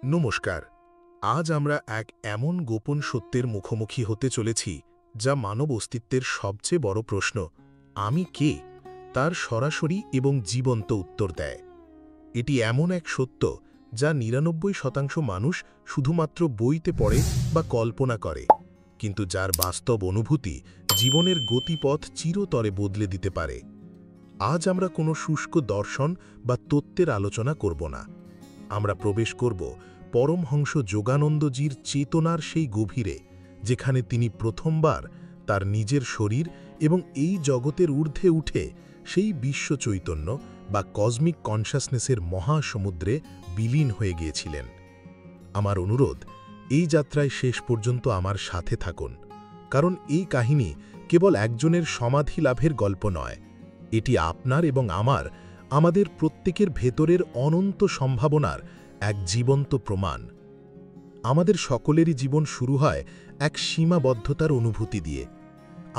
নমস্কার। আজ আমরা এক এমন গোপন সত্যের মুখোমুখি হতে চলেছি যা মানব অস্তিত্বের সবচেয়ে বড় প্রশ্ন, আমি কে, তার সরাসরি এবং জীবন্ত উত্তর দেয়। এটি এমন এক সত্য যা ৯৯% মানুষ শুধুমাত্র বইতে পড়ে বা কল্পনা করে, কিন্তু যার বাস্তব অনুভূতি জীবনের গতিপথ চিরতরে বদলে দিতে পারে। আজ আমরা কোনো শুষ্ক দর্শন বা তত্ত্বের আলোচনা করব না। আমরা প্রবেশ করব পরমহংস যোগানন্দজির চেতনার সেই গভীরে, যেখানে তিনি প্রথমবার তার নিজের শরীর এবং এই জগতের ঊর্ধ্বে উঠে সেই বিশ্ব চৈতন্য বা কসমিক কনশাসনেসের মহাসমুদ্রে বিলীন হয়ে গিয়েছিলেন। আমার অনুরোধ, এই যাত্রায় শেষ পর্যন্ত আমার সাথে থাকুন, কারণ এই কাহিনী কেবল একজনের সমাধি লাভের গল্প নয়, এটি আপনার এবং আমাদের প্রত্যেকের ভেতরের অনন্ত সম্ভাবনার এক জীবন্ত প্রমাণ। আমাদের সকলেরই জীবন শুরু হয় এক সীমাবদ্ধতার অনুভূতি দিয়ে।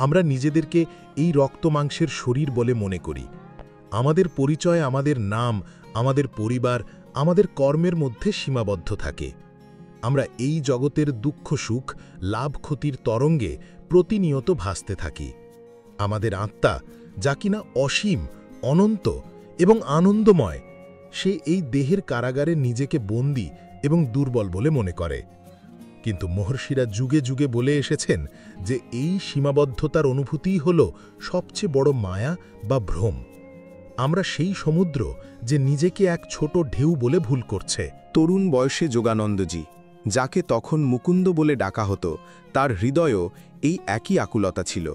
আমরা নিজেদেরকে এই রক্তমাংসের শরীর বলে মনে করি। আমাদের পরিচয়, আমাদের নাম, আমাদের পরিবার, আমাদের কর্মের মধ্যে সীমাবদ্ধ থাকে। আমরা এই জগতের দুঃখ সুখ, লাভ ক্ষতির তরঙ্গে প্রতিনিয়ত ভাসতে থাকি। আমাদের আত্মা, যা কিনা অসীম, অনন্ত এবং আনন্দময়, সে এই দেহের কারাগারে নিজেকে বন্দী এবং দুর্বল বলে মনে করে। কিন্তু মহর্ষিরা যুগে যুগে বলে এসেছেন যে এই সীমাবদ্ধতার অনুভূতিই হল সবচেয়ে বড় মায়া বা ভ্রম। আমরা সেই সমুদ্র যে নিজেকে এক ছোট ঢেউ বলে ভুল করছে। তরুণ বয়সে যোগানন্দজি, যাকে তখন মুকুন্দ বলে ডাকা হতো, তার হৃদয়ও এই একই আকুলতা ছিল।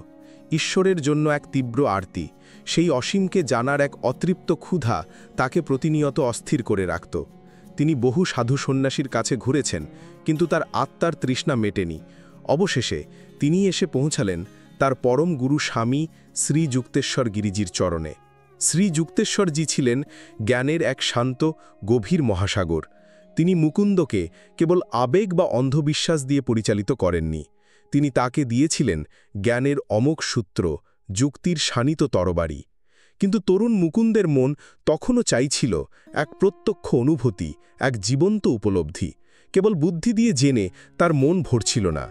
ঈশ্বরের জন্য এক তীব্র আরতি, সেই অসীমকে জানার এক অতৃপ্ত ক্ষুধা তাকে প্রতিনিয়ত অস্থির করে রাখত। তিনি বহু সাধু সন্ন্যাসীর কাছে ঘুরেছেন, কিন্তু তার আত্মার তৃষ্ণা মেটেনি। অবশেষে তিনি এসে পৌঁছালেন তার পরম গুরু স্বামী শ্রী যুক্তেশ্বর গিরিজির চরণে। শ্রী যুক্তেশ্বরজি ছিলেন জ্ঞানের এক শান্ত, গভীর মহাসাগর। তিনি মুকুন্দকে কেবল আবেগ বা অন্ধবিশ্বাস দিয়ে পরিচালিত করেননি, তিনি তাকে দিয়েছিলেন জ্ঞানের অমোঘ সূত্র, যুক্তির শানিত তরবারি। কিন্তু তরুণ মুকুন্দের মন তখনও চাইছিল এক প্রত্যক্ষ অনুভূতি, এক জীবন্ত উপলব্ধি। কেবল বুদ্ধি দিয়ে জেনে তার মন ভরছিল না।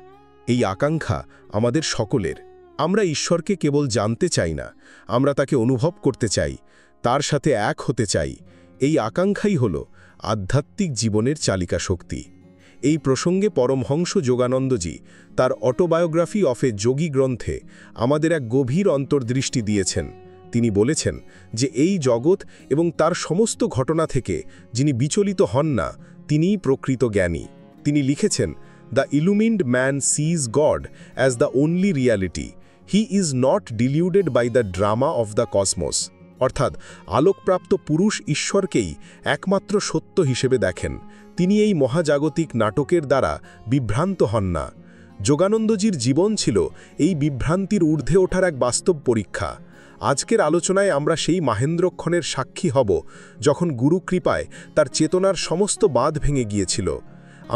এই আকাঙ্ক্ষা আমাদের সকলের। আমরা ঈশ্বরকে কেবল জানতে চাই না, আমরা তাকে অনুভব করতে চাই, তার সাথে এক হতে চাই। এই আকাঙ্ক্ষাই হল আধ্যাত্মিক জীবনের চালিকা শক্তি। এই প্রসঙ্গে পরমহংস যোগানন্দজি তার অটোবায়োগ্রাফি অফ এ যোগী গ্রন্থে আমাদের এক গভীর অন্তর্দৃষ্টি দিয়েছেন। তিনি বলেছেন যে এই জগৎ এবং তার সমস্ত ঘটনা থেকে যিনি বিচলিত হন না, তিনিই প্রকৃত জ্ঞানী। তিনি লিখেছেন, the illumined man sees God as the only reality, he is not deluded by the drama of the cosmos. অর্থাৎ আলোকপ্রাপ্ত পুরুষ ঈশ্বরকেই একমাত্র সত্য হিসেবে দেখেন, তিনি এই মহাজাগতিক নাটকের দ্বারা বিভ্রান্ত হন না। যোগানন্দজির জীবন ছিল এই বিভ্রান্তির ঊর্ধ্বে ওঠার এক বাস্তব পরীক্ষা। আজকের আলোচনায় আমরা সেই মাহেন্দ্রক্ষণের সাক্ষী হব, যখন গুরু কৃপায় তার চেতনার সমস্ত বাঁধ ভেঙে গিয়েছিল।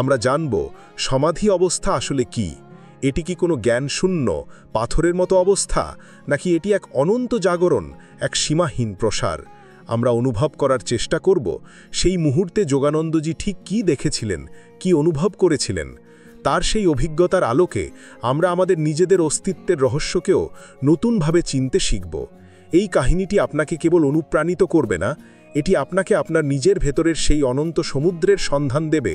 আমরা জানব সমাধি অবস্থা আসলে কি। এটি কি কোনো জ্ঞানশূন্য, পাথরের মতো অবস্থা, নাকি এটি এক অনন্ত জাগরণ, এক সীমাহীন প্রসার? আমরা অনুভব করার চেষ্টা করব সেই মুহূর্তে যোগানন্দজি ঠিক কী দেখেছিলেন, কি অনুভব করেছিলেন। তার সেই অভিজ্ঞতার আলোকে আমরা আমাদের নিজেদের অস্তিত্বের রহস্যকেও নতুনভাবে চিনতে শিখব। এই কাহিনীটি আপনাকে কেবল অনুপ্রাণিত করবে না, এটি আপনাকে আপনার নিজের ভেতরের সেই অনন্ত সমুদ্রের সন্ধান দেবে,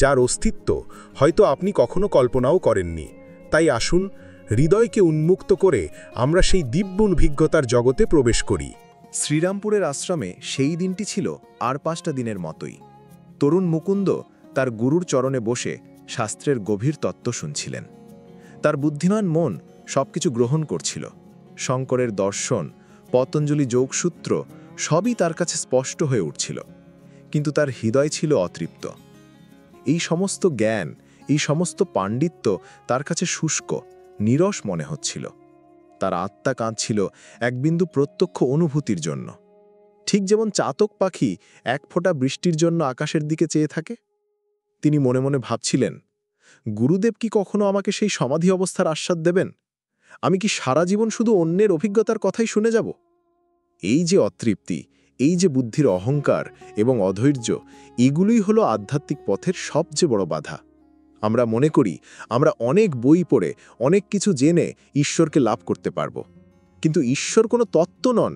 যার অস্তিত্ব হয়তো আপনি কখনো কল্পনাও করেননি। তাই আসুন, হৃদয়কে উন্মুক্ত করে আমরা সেই দিব্য অভিজ্ঞতার জগতে প্রবেশ করি। শ্রীরামপুরের আশ্রমে সেই দিনটি ছিল আর 5টা দিনের মতোই। তরুণ মুকুন্দ তার গুরুর চরণে বসে শাস্ত্রের গভীর তত্ত্ব শুনছিলেন। তার বুদ্ধিমান মন সবকিছু গ্রহণ করছিল। শঙ্করের দর্শন, পতঞ্জলি যোগসূত্র সবই তার কাছে স্পষ্ট হয়ে উঠছিল, কিন্তু তার হৃদয় ছিল অতৃপ্ত। এই সমস্ত জ্ঞান, এই সমস্ত পাণ্ডিত্য তার কাছে শুষ্ক, নীরস মনে হচ্ছিল। তার আত্মা কাঁদছিল এক বিন্দু প্রত্যক্ষ অনুভূতির জন্য। ঠিক যেমন চাতক পাখি এক ফোঁটা বৃষ্টির জন্য আকাশের দিকে চেয়ে থাকে। তিনি মনে মনে ভাবছিলেন, গুরুদেব কি কখনো আমাকে সেই সমাধি অবস্থার আস্বাদ দেবেন? আমি কি সারা জীবন শুধু অন্যের অভিজ্ঞতার কথাই শুনে যাব? এই যে অতৃপ্তি, এই যে বুদ্ধির অহংকার এবং অধৈর্য, এগুলোই হলো আধ্যাত্মিক পথের সবচেয়ে বড় বাধা। আমরা মনে করি আমরা অনেক বই পড়ে, অনেক কিছু জেনে ঈশ্বরকে লাভ করতে পারব, কিন্তু ঈশ্বর কোনো তত্ত্ব নন,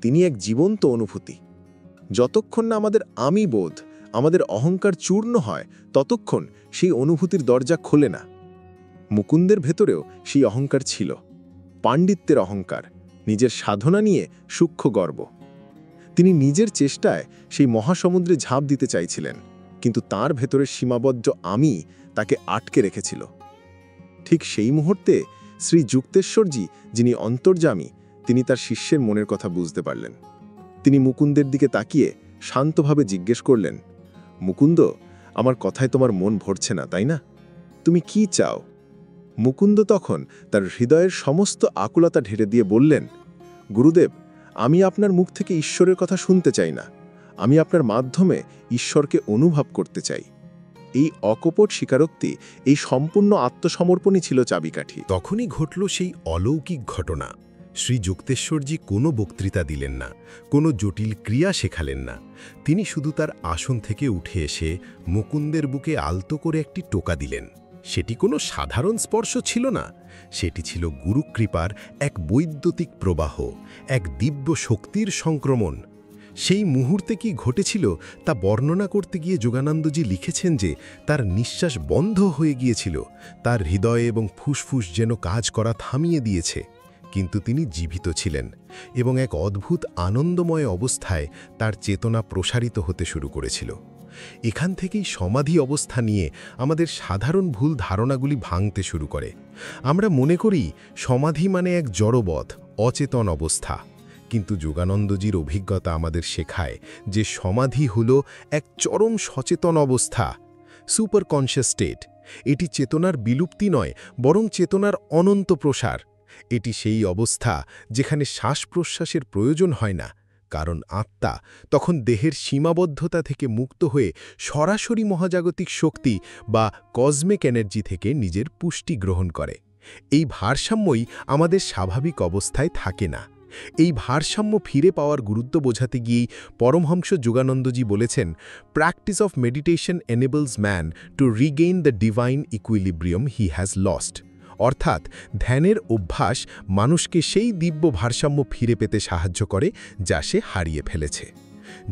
তিনি এক জীবন্ত অনুভূতি। যতক্ষণ না আমাদের আমি বোধ, আমাদের অহংকার চূর্ণ হয়, ততক্ষণ সেই অনুভূতির দরজা খোলে না। মুকুন্দের ভেতরেও সেই অহংকার ছিল, পাণ্ডিত্যের অহংকার, নিজের সাধনা নিয়ে সূক্ষ্ম গর্ব। তিনি নিজের চেষ্টায় সেই মহাসমুদ্রে ঝাঁপ দিতে চাইছিলেন, কিন্তু তার ভেতরের সীমাবদ্ধ আমি তাকে আটকে রেখেছিল। ঠিক সেই মুহূর্তে শ্রী যুক্তেশ্বরজি, যিনি অন্তর্যামী, তিনি তার শিষ্যের মনের কথা বুঝতে পারলেন। তিনি মুকুন্দের দিকে তাকিয়ে শান্তভাবে জিজ্ঞেস করলেন, মুকুন্দ, আমার কথায় তোমার মন ভরছে না, তাই না? তুমি কি চাও? মুকুন্দ তখন তার হৃদয়ের সমস্ত আকুলতা ঢেলে দিয়ে বললেন, গুরুদেব, আমি আপনার মুখ থেকে ঈশ্বরের কথা শুনতে চাই না, আমি আপনার মাধ্যমে ঈশ্বরকে অনুভব করতে চাই। এই অকপট স্বীকারোক্তি, এই সম্পূর্ণ আত্মসমর্পণই ছিল চাবিকাঠি। তখনই ঘটল সেই অলৌকিক ঘটনা। শ্রী যুক্তেশ্বরজি কোনো বক্তৃতা দিলেন না, কোনো জটিল ক্রিয়া শেখালেন না। তিনি শুধু তার আসন থেকে উঠে এসে মুকুন্দের বুকে আলতো করে একটি টোকা দিলেন। সেটি কোনো সাধারণ স্পর্শ ছিল না, সেটি ছিল গুরুকৃপার এক বৈদ্যুতিক প্রবাহ, এক দিব্য শক্তির সংক্রমণ। সেই মুহূর্তে কি ঘটেছিল তা বর্ণনা করতে গিয়ে যোগানন্দজি লিখেছেন যে তার নিঃশ্বাস বন্ধ হয়ে গিয়েছিল, তার হৃদয়ে এবং ফুসফুস যেন কাজ করা থামিয়ে দিয়েছে। কিন্তু তিনি জীবিত ছিলেন এবং এক অদ্ভুত আনন্দময় অবস্থায় তার চেতনা প্রসারিত হতে শুরু করেছিল। এখান থেকেই সমাধি অবস্থা নিয়ে আমাদের সাধারণ ভুল ধারণাগুলি ভাঙতে শুরু করে। আমরা মনে করি সমাধি মানে এক জড়বৎ, অচেতন অবস্থা, কিন্তু যোগানন্দজির অভিজ্ঞতা আমাদের শেখায় যে সমাধি হল এক চরম সচেতন অবস্থা, সুপার কনশিয়াস স্টেট। এটি চেতনার বিলুপ্তি নয়, বরং চেতনার অনন্ত প্রসার। এটি সেই অবস্থা যেখানে শ্বাস-প্রশ্বাসের প্রয়োজন হয় না, কারণ আত্মা তখন দেহের সীমাবদ্ধতা থেকে মুক্ত হয়ে সরাসরি মহাজাগতিক শক্তি বা কসমিক এনার্জি থেকে নিজের পুষ্টি গ্রহণ করে। এই ভারসাম্যই আমাদের স্বাভাবিক অবস্থায় থাকে না। এই ভারসাম্য ফিরে পাওয়ার গুরুত্ব বোঝাতে গিয়েই পরমহংস যোগানন্দজি বলেছেন, practice of meditation enables man to Regain the divine equilibrium he has lost. অর্থাৎ ধ্যানের অভ্যাস মানুষকে সেই দিব্য ভারসাম্য ফিরে পেতে সাহায্য করে যা সে হারিয়ে ফেলেছে।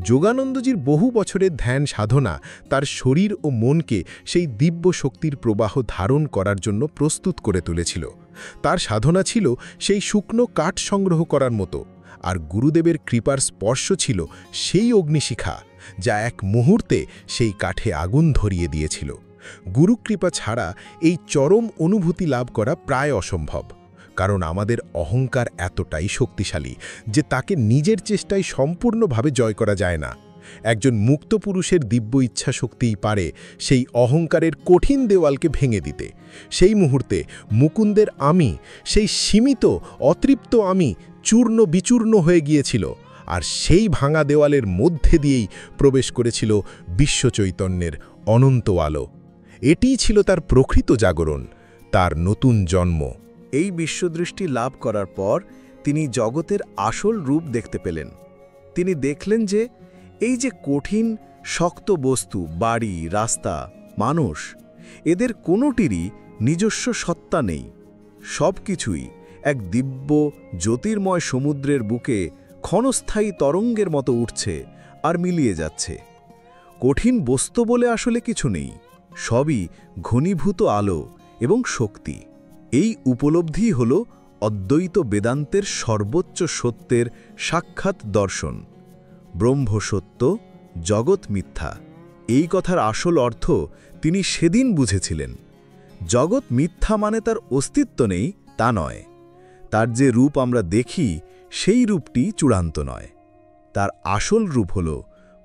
যোগানন্দজির বহু বছরের ধ্যান সাধনা তার শরীর ও মনকে সেই দিব্য শক্তির প্রবাহ ধারণ করার জন্য প্রস্তুত করে তুলেছিল। তার সাধনা ছিল সেই শুকনো কাঠ সংগ্রহ করার মতো, আর গুরুদেবের কৃপার স্পর্শ ছিল সেই অগ্নিশিখা যা এক মুহূর্তে সেই কাঠে আগুন ধরিয়ে দিয়েছিল। গুরুকৃপা ছাড়া এই চরম অনুভূতি লাভ করা প্রায় অসম্ভব, কারণ আমাদের অহংকার এতটাই শক্তিশালী যে তাকে নিজের চেষ্টায় সম্পূর্ণভাবে জয় করা যায় না। একজন মুক্ত পুরুষের দিব্য ইচ্ছা শক্তিই পারে সেই অহংকারের কঠিন দেওয়ালকে ভেঙে দিতে। সেই মুহূর্তে মুকুন্দের আমি, সেই সীমিত অতৃপ্ত আমি চূর্ণ বিচূর্ণ হয়ে গিয়েছিল, আর সেই ভাঙা দেওয়ালের মধ্যে দিয়েই প্রবেশ করেছিল বিশ্বচৈতন্যের অনন্ত আলো। এটিই ছিল তার প্রকৃত জাগরণ, তার নতুন জন্ম। এই বিশ্বদৃষ্টি লাভ করার পর তিনি জগতের আসল রূপ দেখতে পেলেন। তিনি দেখলেন যে এই যে কঠিন শক্ত বস্তু, বাড়ি, রাস্তা, মানুষ, এদের কোনোটিরই নিজস্ব সত্তা নেই। সব কিছুই এক দিব্য জ্যোতির্ময় সমুদ্রের বুকে ক্ষণস্থায়ী তরঙ্গের মতো উঠছে আর মিলিয়ে যাচ্ছে। কঠিন বস্তু বলে আসলে কিছু নেই, সবই ঘনীভূত আলো এবং শক্তি। এই উপলব্ধি হল অদ্বৈত বেদান্তের সর্বোচ্চ সত্যের সাক্ষাৎ দর্শন। ব্রহ্ম সত্য, জগৎ মিথ্যা। এই কথার আসল অর্থ তিনি সেদিন বুঝেছিলেন। জগৎ মিথ্যা মানে তার অস্তিত্ব নেই তা নয়, তার যে রূপ আমরা দেখি সেই রূপটি চূড়ান্ত নয়। তার আসল রূপ হল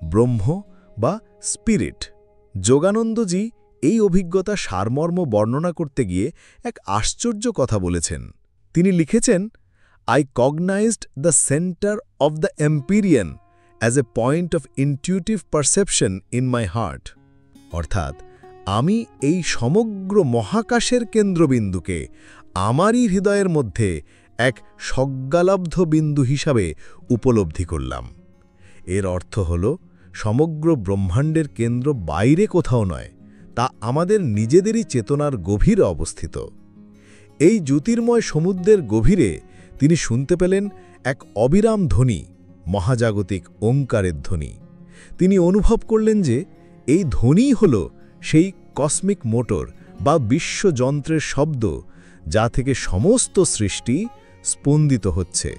ব্রহ্ম বা স্পিরিট। যোগানন্দজি এই অভিজ্ঞতা সারমর্ম বর্ণনা করতে গিয়ে এক আশ্চর্য কথা বলেছেন। তিনি লিখেছেন, I cognized the centre of the empyrean as a point of intuitive perception in my heart. অর্থাৎ আমি এই সমগ্র মহাকাশের কেন্দ্রবিন্দুকে আমারই হৃদয়ের মধ্যে এক সজ্ঞালব্ধ বিন্দু হিসাবে উপলব্ধি করলাম। এর অর্থ হল সমগ্র ব্রহ্মাণ্ডের কেন্দ্র বাইরে কোথাও নয়, তা আমাদের নিজেদেরই চেতনার গভীরে অবস্থিত। এই জ্যোতির্ময় সমুদ্রের গভীরে তিনি শুনতে পেলেন এক অবিরাম ধ্বনি, মহাজাগতিক ওঙ্কারের ধ্বনি। তিনি অনুভব করলেন যে এই ধ্বনিই হল সেই কসমিক মোটর বা বিশ্বযন্ত্রের শব্দ, যা থেকে সমস্ত সৃষ্টি স্পন্দিত হচ্ছে।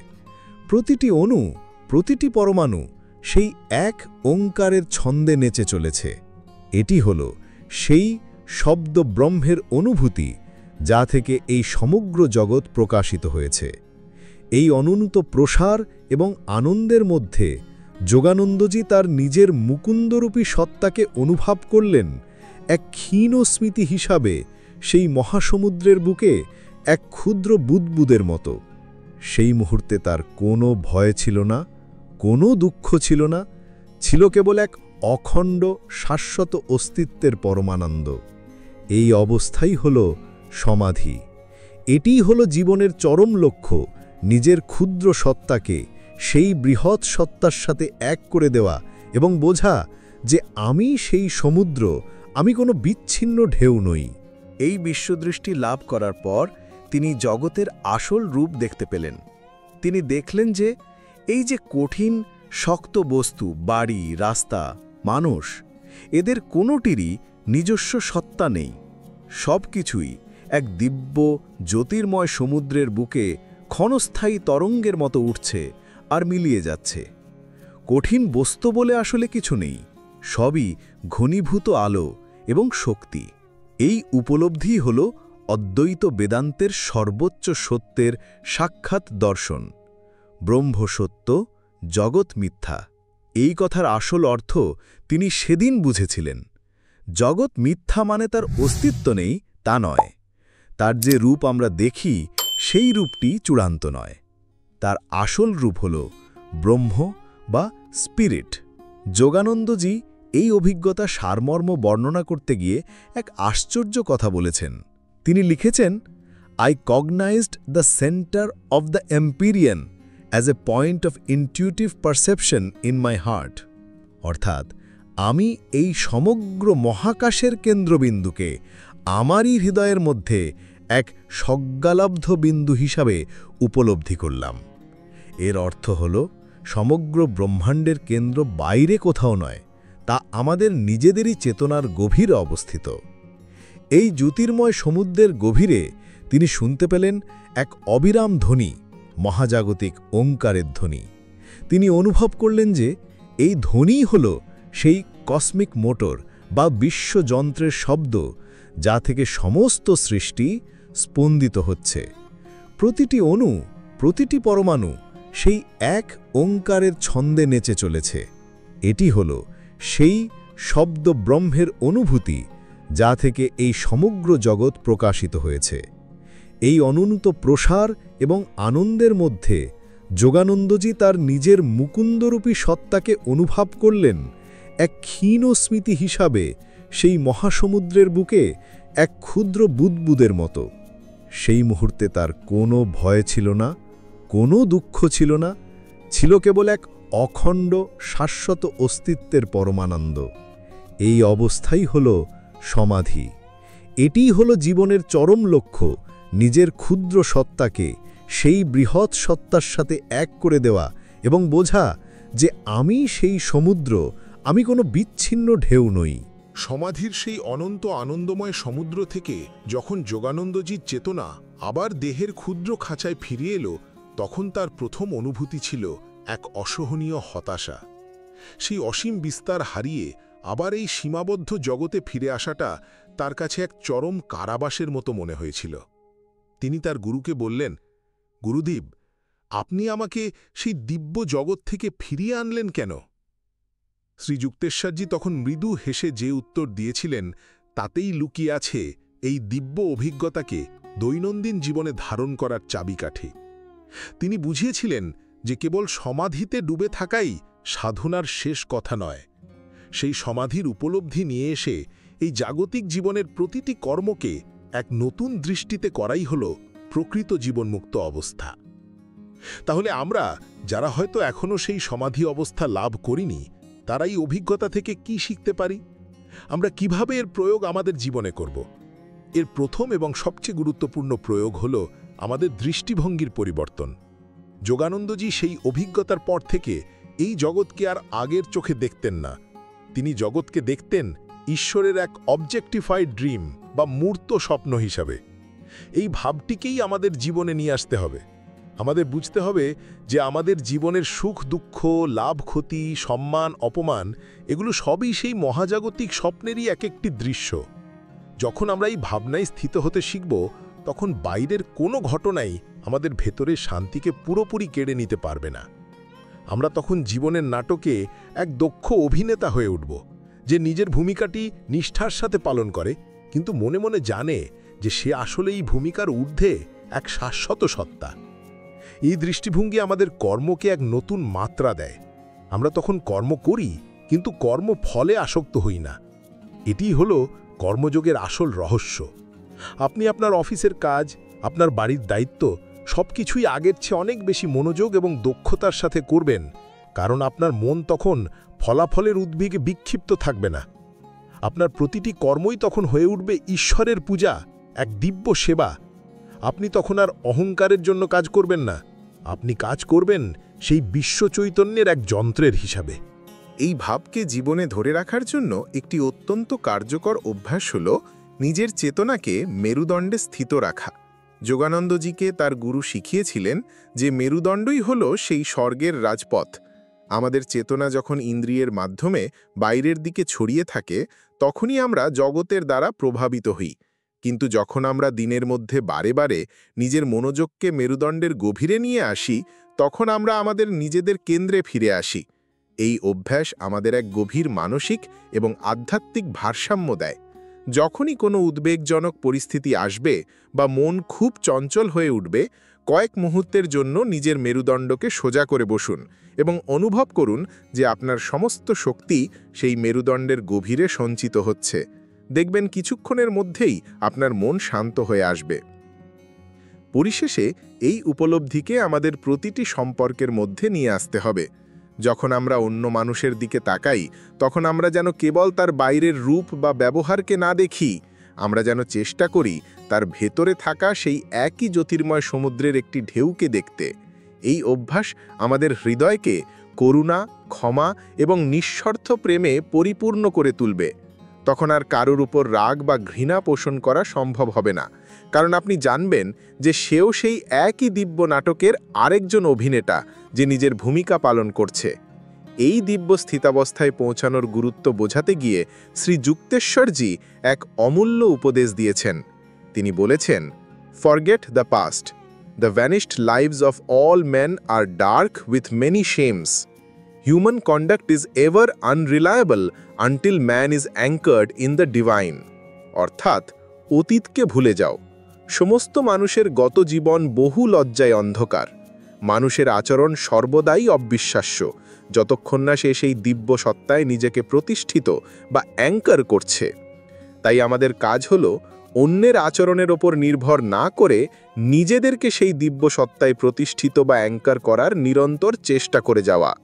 প্রতিটি অণু, প্রতিটি পরমাণু সেই এক ওঙ্কারের ছন্দে নেচে চলেছে। এটি হল সেই শব্দ ব্রহ্মের অনুভূতি, যা থেকে এই সমগ্র জগৎ প্রকাশিত হয়েছে। এই অনন্ত প্রসার এবং আনন্দের মধ্যে যোগানন্দজি তার নিজের মুকুন্দরূপী সত্তাকে অনুভব করলেন এক ক্ষীণ স্মৃতি হিসাবে সেই মহাসমুদ্রের বুকে এক ক্ষুদ্র বুদবুদের মতো। সেই মুহূর্তে তার কোনো ভয় ছিল না, কোনো দুঃখ ছিল না, ছিল কেবল এক অখণ্ড শাশ্বত অস্তিত্বের পরমানন্দ। এই অবস্থাই হল সমাধি। এটিই হল জীবনের চরম লক্ষ্য, নিজের ক্ষুদ্র সত্তাকে সেই বৃহৎ সত্তার সাথে এক করে দেওয়া এবং বোঝা যে আমি সেই সমুদ্র, আমি কোনো বিচ্ছিন্ন ঢেউ নই। এই বিশ্বদৃষ্টি লাভ করার পর তিনি জগতের আসল রূপ দেখতে পেলেন। তিনি দেখলেন যে এই যে কঠিন শক্ত বস্তু, বাড়ি, রাস্তা, মানুষ, এদের কোনোটিরই নিজস্ব সত্তা নেই। সব কিছুই এক দিব্য জ্যোতির্ময় সমুদ্রের বুকে ক্ষণস্থায়ী তরঙ্গের মতো উঠছে আর মিলিয়ে যাচ্ছে। কঠিন বস্তু বলে আসলে কিছু নেই, সবই ঘনীভূত আলো এবং শক্তি। এই উপলব্ধি হল অদ্বৈত বেদান্তের সর্বোচ্চ সত্যের সাক্ষাৎ দর্শন। ব্রহ্ম সত্য, জগৎ মিথ্যা। এই কথার আসল অর্থ তিনি সেদিন বুঝেছিলেন। জগৎ মিথ্যা মানে তার অস্তিত্ব নেই তা নয়, তার যে রূপ আমরা দেখি সেই রূপটি চূড়ান্ত নয়। তার আসল রূপ হল ব্রহ্ম বা স্পিরিট। যোগানন্দজি এই অভিজ্ঞতা সারমর্ম বর্ণনা করতে গিয়ে এক আশ্চর্য কথা বলেছেন। তিনি লিখেছেন, I cognized the centre of the empyrean as a point of intuitive perception in my heart. অর্থাৎ আমি এই সমগ্র মহাকাশের কেন্দ্রবিন্দুকে আমারই হৃদয়ের মধ্যে এক সজ্ঞালব্ধ বিন্দু হিসাবে উপলব্ধি করলাম। এর অর্থ হল সমগ্র ব্রহ্মাণ্ডের কেন্দ্র বাইরে কোথাও নয়, তা আমাদের নিজেদেরই চেতনার গভীরে অবস্থিত। এই জ্যোতির্ময় সমুদ্রের গভীরে তিনি শুনতে পেলেন এক অবিরাম ধ্বনি, মহাজাগতিক ওঙ্কারের ধ্বনি। তিনি অনুভব করলেন যে এই ধ্বনিই হল সেই কসমিক মোটর বা বিশ্বযন্ত্রের শব্দ, যা থেকে সমস্ত সৃষ্টি স্পন্দিত হচ্ছে। প্রতিটি অণু, প্রতিটি পরমাণু সেই এক ওঙ্কারের ছন্দে নেচে চলেছে। এটি হল সেই শব্দ ব্রহ্মের অনুভূতি, যা থেকে এই সমগ্র জগৎ প্রকাশিত হয়েছে। এই অনন্ত প্রসার এবং আনন্দের মধ্যে যোগানন্দজি তার নিজের মুকুন্দরূপী সত্তাকে অনুভব করলেন এক ক্ষীণ স্মৃতি হিসাবে সেই মহাসমুদ্রের বুকে এক ক্ষুদ্র বুদবুদের মতো। সেই মুহূর্তে তার কোনো ভয় ছিল না, কোনো দুঃখ ছিল না, ছিল কেবল এক অখণ্ড শাশ্বত অস্তিত্বের পরমানন্দ। এই অবস্থাই হল সমাধি। এটিই হল জীবনের চরম লক্ষ্য, নিজের ক্ষুদ্র সত্তাকে সেই বৃহৎ সত্তার সাথে এক করে দেওয়া এবং বোঝা যে আমি সেই সমুদ্র, আমি কোনো বিচ্ছিন্ন ঢেউ নই। সমাধির সেই অনন্ত আনন্দময় সমুদ্র থেকে যখন যোগানন্দজির চেতনা আবার দেহের ক্ষুদ্র খাঁচায় ফিরিয়ে এলো, তখন তার প্রথম অনুভূতি ছিল এক অসহনীয় হতাশা। সেই অসীম বিস্তার হারিয়ে আবার এই সীমাবদ্ধ জগতে ফিরে আসাটা তার কাছে এক চরম কারাবাসের মতো মনে হয়েছিল। তিনি তার গুরুকে বললেন, গুরুদেব, আপনি আমাকে সেই দিব্য জগৎ থেকে ফিরিয়ে আনলেন কেন? শ্রীযুক্তেশ্বরজি তখন মৃদু হেসে যে উত্তর দিয়েছিলেন, তাতেই লুকিয়ে আছে এই দিব্য অভিজ্ঞতাকে দৈনন্দিন জীবনে ধারণ করার চাবিকাঠি। তিনি বুঝিয়েছিলেন যে কেবল সমাধিতে ডুবে থাকাই সাধনার শেষ কথা নয়। সেই সমাধির উপলব্ধি নিয়ে এসে এই জাগতিক জীবনের প্রতিটি কর্মকে এক নতুন দৃষ্টিতে করাই হল প্রকৃত জীবনমুক্ত অবস্থা। তাহলে আমরা, যারা হয়তো এখনও সেই সমাধি অবস্থা লাভ করিনি, তারা এই অভিজ্ঞতা থেকে কি শিখতে পারি? আমরা কিভাবে এর প্রয়োগ আমাদের জীবনে করব? এর প্রথম এবং সবচেয়ে গুরুত্বপূর্ণ প্রয়োগ হল আমাদের দৃষ্টিভঙ্গির পরিবর্তন। যোগানন্দজি সেই অভিজ্ঞতার পর থেকে এই জগৎকে আর আগের চোখে দেখতেন না। তিনি জগৎকে দেখতেন ঈশ্বরের এক অবজেক্টিফাইড ড্রিম বা মূর্ত স্বপ্ন হিসাবে। এই ভাবটিকেই আমাদের জীবনে নিয়ে আসতে হবে। আমাদের বুঝতে হবে যে আমাদের জীবনের সুখ দুঃখ, লাভ ক্ষতি, সম্মান অপমান, এগুলো সবই সেই মহাজাগতিক স্বপ্নেরই এক একটি দৃশ্য। যখন আমরা এই ভাবনায় স্থিত হতে শিখব, তখন বাইরের কোনো ঘটনাই আমাদের ভেতরের শান্তিকে পুরোপুরি কেড়ে নিতে পারবে না। আমরা তখন জীবনের নাটকে এক দক্ষ অভিনেতা হয়ে উঠব, যে নিজের ভূমিকাটি নিষ্ঠার সাথে পালন করে, কিন্তু মনে মনে জানে যে সে আসলে এই ভূমিকার ঊর্ধ্বে এক শাশ্বত সত্তা। এই দৃষ্টিভঙ্গি আমাদের কর্মকে এক নতুন মাত্রা দেয়। আমরা তখন কর্ম করি, কিন্তু কর্ম ফলে আসক্ত হই না। এটিই হলো কর্মযোগের আসল রহস্য। আপনি আপনার অফিসের কাজ, আপনার বাড়ির দায়িত্ব সবকিছুই আগের চেয়ে অনেক বেশি মনোযোগ এবং দক্ষতার সাথে করবেন, কারণ আপনার মন তখন ফলাফলের উদ্বেগে বিক্ষিপ্ত থাকবে না। আপনার প্রতিটি কর্মই তখন হয়ে উঠবে ঈশ্বরের পূজা, এক দিব্য সেবা। আপনি তখন আর অহংকারের জন্য কাজ করবেন না, আপনি কাজ করবেন সেই বিশ্ব চৈতন্যের এক যন্ত্রের হিসাবে। এই ভাবকে জীবনে ধরে রাখার জন্য একটি অত্যন্ত কার্যকর অভ্যাস হল নিজের চেতনাকে মেরুদণ্ডে স্থিত রাখা। যোগানন্দজিকে তার গুরু শিখিয়েছিলেন যে মেরুদণ্ডই হল সেই স্বর্গের রাজপথ। আমাদের চেতনা যখন ইন্দ্রিয়ের মাধ্যমে বাইরের দিকে ছড়িয়ে থাকে, তখনই আমরা জগতের দ্বারা প্রভাবিত হই। কিন্তু যখন আমরা দিনের মধ্যে বারে বারে নিজের মনোযোগকে মেরুদণ্ডের গভীরে নিয়ে আসি, তখন আমরা আমাদের নিজেদের কেন্দ্রে ফিরে আসি। এই অভ্যাস আমাদের এক গভীর মানসিক এবং আধ্যাত্মিক ভারসাম্য দেয়। যখনই কোনো উদ্বেগজনক পরিস্থিতি আসবে বা মন খুব চঞ্চল হয়ে উঠবে, কয়েক মুহূর্তের জন্য নিজের মেরুদণ্ডকে সোজা করে বসুন এবং অনুভব করুন যে আপনার সমস্ত শক্তি সেই মেরুদণ্ডের গভীরে সঞ্চিত হচ্ছে। দেখবেন কিছুক্ষণের মধ্যেই আপনার মন শান্ত হয়ে আসবে। পরিশেষে এই উপলব্ধিকে আমাদের প্রতিটি সম্পর্কের মধ্যে নিয়ে আসতে হবে। যখন আমরা অন্য মানুষের দিকে তাকাই, তখন আমরা যেন কেবল তার বাইরের রূপ বা ব্যবহারকে না দেখি, আমরা যেন চেষ্টা করি তার ভেতরে থাকা সেই একই জ্যোতির্ময় সমুদ্রের একটি ঢেউকে দেখতে। এই অভ্যাস আমাদের হৃদয়কে করুণা, ক্ষমা এবং নিঃস্বার্থ প্রেমে পরিপূর্ণ করে তুলবে। তখন আর কারোর উপর রাগ বা ঘৃণা পোষণ করা সম্ভব হবে না, কারণ আপনি জানবেন যে সেও সেই একই দিব্য নাটকের আরেকজন অভিনেতা, যে নিজের ভূমিকা পালন করছে। এই দিব্য স্থিতাবস্থায় পৌঁছানোর গুরুত্ব বোঝাতে গিয়ে শ্রী যুক্তেশ্বরজি এক অমূল্য উপদেশ দিয়েছেন। তিনি বলেছেন, "Forget the past. The vanished lives of all men are dark with many shames. Human conduct is ever unreliable until man is anchored in the divine." অর্থাৎ, অতীতকে ভুলে যাও। সমস্ত মানুষের গত জীবন বহু লজ্জায় অন্ধকার। মানুষের আচরণ সর্বদাই অবিশ্বাস্য, যতক্ষণ না সে সেই দিব্য সত্তায় নিজেকে প্রতিষ্ঠিত বা অ্যাঙ্কার করছে। তাই আমাদের কাজ হল অন্যের আচরণের ওপর নির্ভর না করে নিজেদেরকে সেই দিব্য সত্তায় প্রতিষ্ঠিত বা অ্যাঙ্কার করার নিরন্তর চেষ্টা করে যাওয়া।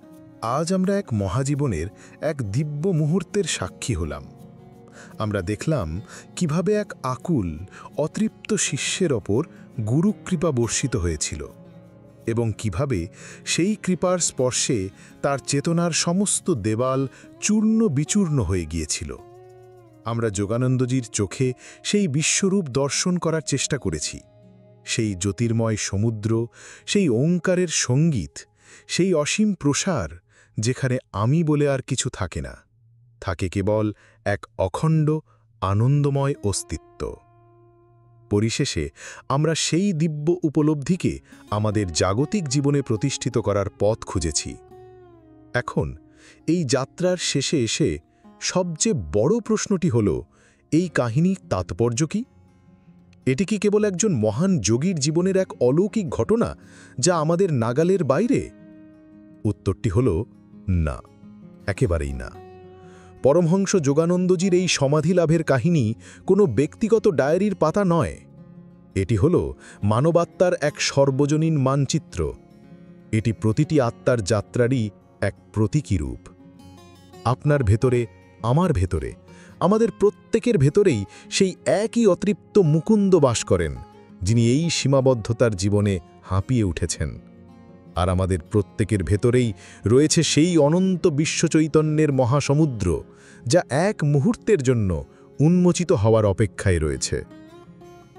আজ আমরা এক মহাজীবনের এক দিব্য মুহূর্তের সাক্ষী হলাম। আমরা দেখলাম কিভাবে এক আকুল, অতৃপ্ত শিষ্যের ওপর গুরুকৃপা বর্ষিত হয়েছিল এবং কিভাবে সেই কৃপার স্পর্শে তার চেতনার সমস্ত দেওয়াল চূর্ণ বিচূর্ণ হয়ে গিয়েছিল। আমরা যোগানন্দজির চোখে সেই বিশ্বরূপ দর্শন করার চেষ্টা করেছি, সেই জ্যোতির্ময় সমুদ্র, সেই ওঙ্কারের সঙ্গীত, সেই অসীম প্রসার যেখানে আমি বলে আর কিছু থাকে না, থাকে কেবল এক অখণ্ড আনন্দময় অস্তিত্ব। পরিশেষে আমরা সেই দিব্য উপলব্ধিকে আমাদের জাগতিক জীবনে প্রতিষ্ঠিত করার পথ খুঁজেছি। এখন এই যাত্রার শেষে এসে সবচেয়ে বড় প্রশ্নটি হল, এই কাহিনীর তাৎপর্য কি? এটি কি কেবল একজন মহান যোগীর জীবনের এক অলৌকিক ঘটনা যা আমাদের নাগালের বাইরে? উত্তরটি হল না, একেবারেই না। পরমহংস যোগানন্দজির এই সমাধি লাভের কাহিনী কোনো ব্যক্তিগত ডায়েরির পাতা নয়। এটি হল মানবাত্মার এক সর্বজনীন মানচিত্র, এটি প্রতিটি আত্মার যাত্রারই এক প্রতীকী রূপ। আপনার ভেতরে, আমার ভেতরে, আমাদের প্রত্যেকের ভেতরেই সেই একই অতৃপ্ত মুকুন্দ বাস করেন, যিনি এই সীমাবদ্ধতার জীবনে হাঁপিয়ে উঠেছেন। আর আমাদের প্রত্যেকের ভেতরেই রয়েছে সেই অনন্ত বিশ্বচৈতন্যের মহাসমুদ্র, যা এক মুহূর্তের জন্য উন্মোচিত হওয়ার অপেক্ষায় রয়েছে।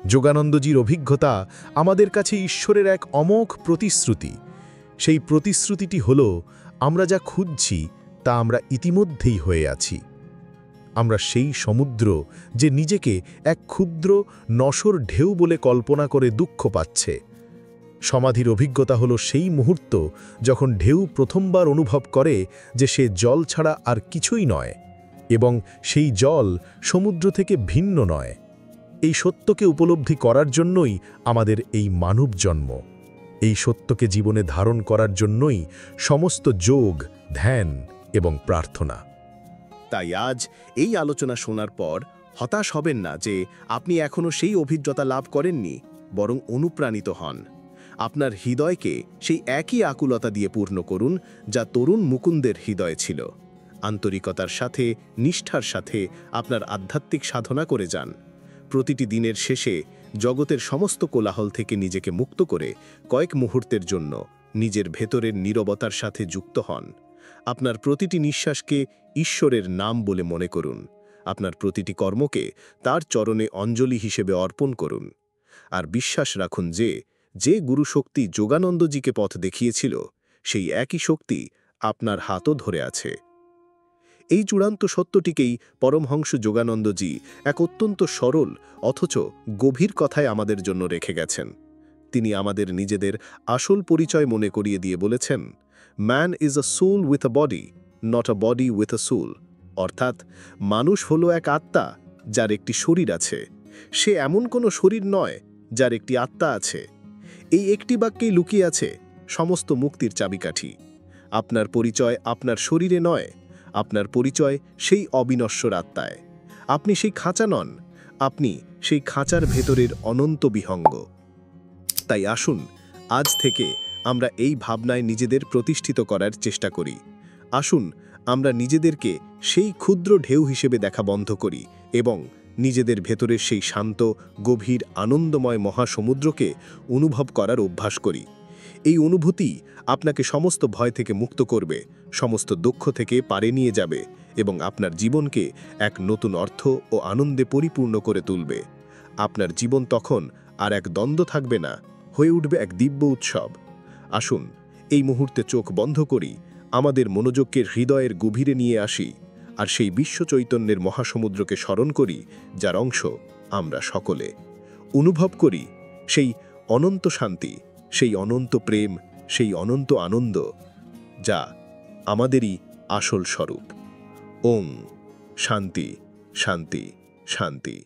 যোগানন্দজির অভিজ্ঞতা আমাদের কাছে ঈশ্বরের এক অমোঘ প্রতিশ্রুতি। সেই প্রতিশ্রুতিটি হল, আমরা যা খুঁজছি তা আমরা ইতিমধ্যেই হয়ে আছি। আমরা সেই সমুদ্র যে নিজেকে এক ক্ষুদ্র নশর ঢেউ বলে কল্পনা করে দুঃখ পাচ্ছে। সমাধির অভিজ্ঞতা হল সেই মুহূর্ত যখন ঢেউ প্রথমবার অনুভব করে যে সে জল ছাড়া আর কিছুই নয়, এবং সেই জল সমুদ্র থেকে ভিন্ন নয়। এই সত্যকে উপলব্ধি করার জন্যই আমাদের এই মানব জন্ম। এই সত্যকে জীবনে ধারণ করার জন্যই সমস্ত যোগ, ধ্যান এবং প্রার্থনা। তাই আজ এই আলোচনা শোনার পর হতাশ হবেন না যে আপনি এখনও সেই অভিজ্ঞতা লাভ করেননি, বরং অনুপ্রাণিত হন। আপনার হৃদয়কে সেই একই আকুলতা দিয়ে পূর্ণ করুন যা তরুণ মুকুন্দের হৃদয় ছিল। আন্তরিকতার সাথে, নিষ্ঠার সাথে আপনার আধ্যাত্মিক সাধনা করে যান। প্রতিটি দিনের শেষে জগতের সমস্ত কোলাহল থেকে নিজেকে মুক্ত করে কয়েক মুহূর্তের জন্য নিজের ভেতরের নীরবতার সাথে যুক্ত হন। আপনার প্রতিটি নিঃশ্বাসকে ঈশ্বরের নাম বলে মনে করুন। আপনার প্রতিটি কর্মকে তার চরণে অঞ্জলি হিসেবে অর্পণ করুন। আর বিশ্বাস রাখুন যে যে গুরুশক্তি যোগানন্দজিকে পথ দেখিয়েছিল, সেই একই শক্তি আপনার হাতও ধরে আছে। এই চূড়ান্ত সত্যটিকেই পরমহংস যোগানন্দজি এক অত্যন্ত সরল অথচ গভীর কথায় আমাদের জন্য রেখে গেছেন। তিনি আমাদের নিজেদের আসল পরিচয় মনে করিয়ে দিয়ে বলেছেন, man is a soul with a body, not a body with a soul. অর্থাৎ মানুষ হলো এক আত্মা যার একটি শরীর আছে। সে এমন কোনো শরীর নয় যার একটি আত্মা আছে। এই একটি বাক্যেই লুকিয়ে আছে সমস্ত মুক্তির চাবিকাঠি। আপনার পরিচয় আপনার শরীরে নয়, আপনার পরিচয় সেই অবিনশ্বর আত্মায়। আপনি সেই খাঁচা নন, আপনি সেই খাঁচার ভেতরের অনন্ত বিহঙ্গ। তাই আসুন আজ থেকে আমরা এই ভাবনায় নিজেদের প্রতিষ্ঠিত করার চেষ্টা করি। আসুন আমরা নিজেদেরকে সেই ক্ষুদ্র ঢেউ হিসেবে দেখা বন্ধ করি এবং নিজেদের ভেতরের সেই শান্ত, গভীর, আনন্দময় মহাসমুদ্রকে অনুভব করার অভ্যাস করি। এই অনুভূতি আপনাকে সমস্ত ভয় থেকে মুক্ত করবে, সমস্ত দুঃখ থেকে পারে নিয়ে যাবে এবং আপনার জীবনকে এক নতুন অর্থ ও আনন্দে পরিপূর্ণ করে তুলবে। আপনার জীবন তখন আর এক দ্বন্দ্ব থাকবে না, হয়ে উঠবে এক দিব্য উৎসব। আসুন এই মুহূর্তে চোখ বন্ধ করি, আমাদের মনোযোগকে হৃদয়ের গভীরে নিয়ে আসি আর সেই বিশ্ব চৈতন্যের মহাসমুদ্রকে স্মরণ করি, যার অংশ আমরা সকলে। অনুভব করি সেই অনন্ত শান্তি, সেই অনন্ত প্রেম, সেই অনন্ত আনন্দ, যা আমাদেরই আসল স্বরূপ। ওম শান্তি, শান্তি, শান্তি।